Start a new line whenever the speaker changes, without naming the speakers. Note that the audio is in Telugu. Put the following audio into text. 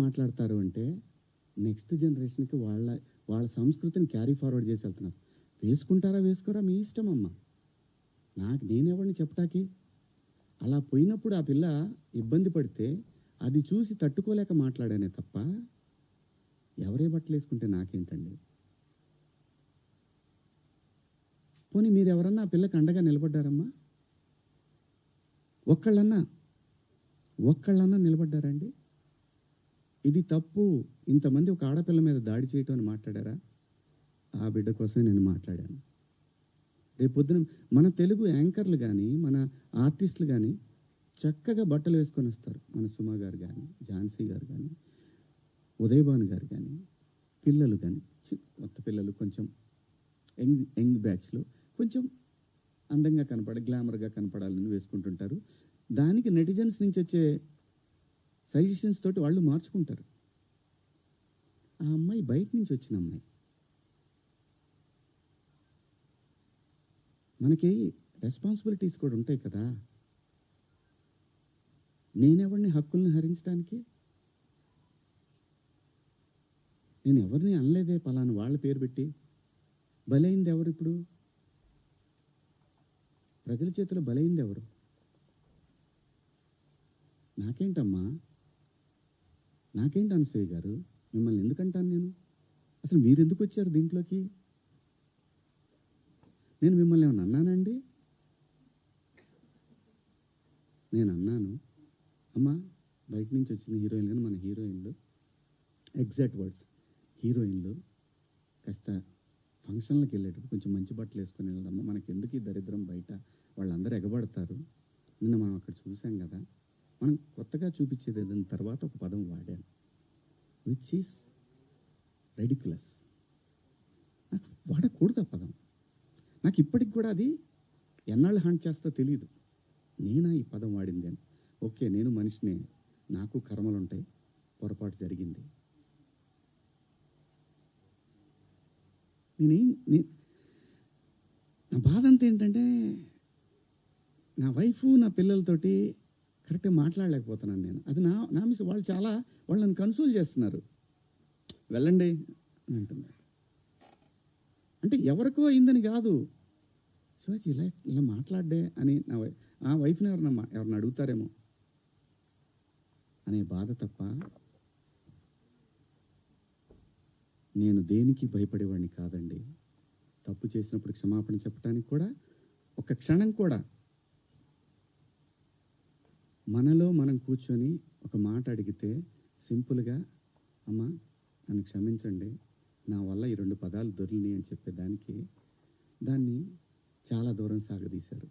మాట్లాడతారు అంటే నెక్స్ట్ జనరేషన్కి వాళ్ళ వాళ్ళ సంస్కృతిని క్యారీ ఫార్వర్డ్ చేసి వెళ్తున్నారు. వేసుకుంటారా వేసుకోరా మీ ఇష్టం అమ్మ, నాకు నేనెవరిని చెప్పటానికి. అలా పోయినప్పుడు ఆ పిల్ల ఇబ్బంది పడితే అది చూసి తట్టుకోలేక మాట్లాడానే తప్ప ఎవరే బట్టలు వేసుకుంటే నాకేంటండి. పోనీ మీరు ఎవరన్నా ఆ పిల్లకి అండగా నిలబడ్డారమ్మా? ఒక్కళ్ళన్నా నిలబడ్డారండి? ఇది తప్పు, ఇంతమంది ఒక ఆడపిల్ల మీద దాడి చేయటం అని మాట్లాడారా? ఆ బిడ్డ కోసమే నేను మాట్లాడాను. రేపొద్దున మన తెలుగు యాంకర్లు కానీ మన ఆర్టిస్టులు కానీ చక్కగా బట్టలు వేసుకొని వస్తారు. మన సుమ గారు కానీ, ఝాన్సీ గారు కానీ, ఉదయభాను గారు కానీ, పిల్లలు కానీ, కొత్త పిల్లలు కొంచెం యంగ్ బ్యాచ్లో కొంచెం అందంగా గ్లామర్గా కనపడాలని వేసుకుంటుంటారు. దానికి నెటిజన్స్ నుంచి వచ్చే సజెషన్స్ తోటి వాళ్ళు మార్చుకుంటారు. ఆ అమ్మాయి బయట నుంచి వచ్చిన అమ్మాయి. మనకి రెస్పాన్సిబిలిటీస్ కూడా ఉంటాయి కదా. నేనెవరిని హక్కుల్ని హరించడానికి? నేను ఎవరిని అనలేదే పలానా వాళ్ళ పేరు పెట్టి. బలైంది ఎవరు? ఇప్పుడు ప్రజల చేతిలో బలైంది ఎవరు? నాకేంటమ్మా, నాకేంటి అనసూయ గారు, మిమ్మల్ని ఎందుకంటాను నేను? అసలు మీరు ఎందుకు వచ్చారు దీంట్లోకి? నేను మిమ్మల్ని ఏమన్నా అన్నానండి? నేను అన్నాను అమ్మా, బయట నుంచి వచ్చిన హీరోయిన్లు కానీ మన హీరోయిన్లు, ఎగ్జాక్ట్ వర్డ్స్, హీరోయిన్లు కాస్త ఫంక్షన్లకు వెళ్ళేటప్పుడు కొంచెం మంచి బట్టలు వేసుకొని వెళ్దాము, మనకి ఎందుకు ఈ దరిద్రం, బయట వాళ్ళందరూ ఎగబడతారు. నిన్న మనం అక్కడ చూసాం కదా. మనం కొత్తగా చూపించేది ఏదైనా తర్వాత ఒక పదం వాడాను, విచ్ ఈస్ రెడిక్యులస్. నాకు వాడకూడదు ఆ పదం. నాకు ఇప్పటికి కూడా అది ఎన్నాళ్ళు హాంట్ చేస్తా తెలియదు. నేనా ఈ పదం వాడింది అని. ఓకే, నేను మనిషినే, నాకు కర్మలు ఉంటాయి, పొరపాటు జరిగింది. నా బాధ అంతా ఏంటంటే నా వైఫ్ నా పిల్లలతోటి కరెక్ట్గా మాట్లాడలేకపోతున్నాను నేను. అది నా మిస్. వాళ్ళు నన్ను కన్సోల్ చేస్తున్నారు, వెళ్ళండి అని అంటున్నారు. అంటే ఎవరికో అయిందని కాదు, సో ఇలా మాట్లాడే అని నా వైఫ్ని ఎవరిని అడుగుతారేమో అనే బాధ తప్ప నేను దేనికి భయపడేవాడిని కాదండి. తప్పు చేసినప్పుడు క్షమాపణ చెప్పడానికి కూడా ఒక క్షణం కూడా మనలో మనం కూర్చొని ఒక మాట అడిగితే సింపుల్గా, అమ్మ నన్ను క్షమించండి, నా వల్ల ఈ 2 పదాలు దొరికినాయి అని చెప్పేదానికి దాన్ని చాలా దూరం సాగదీశారు.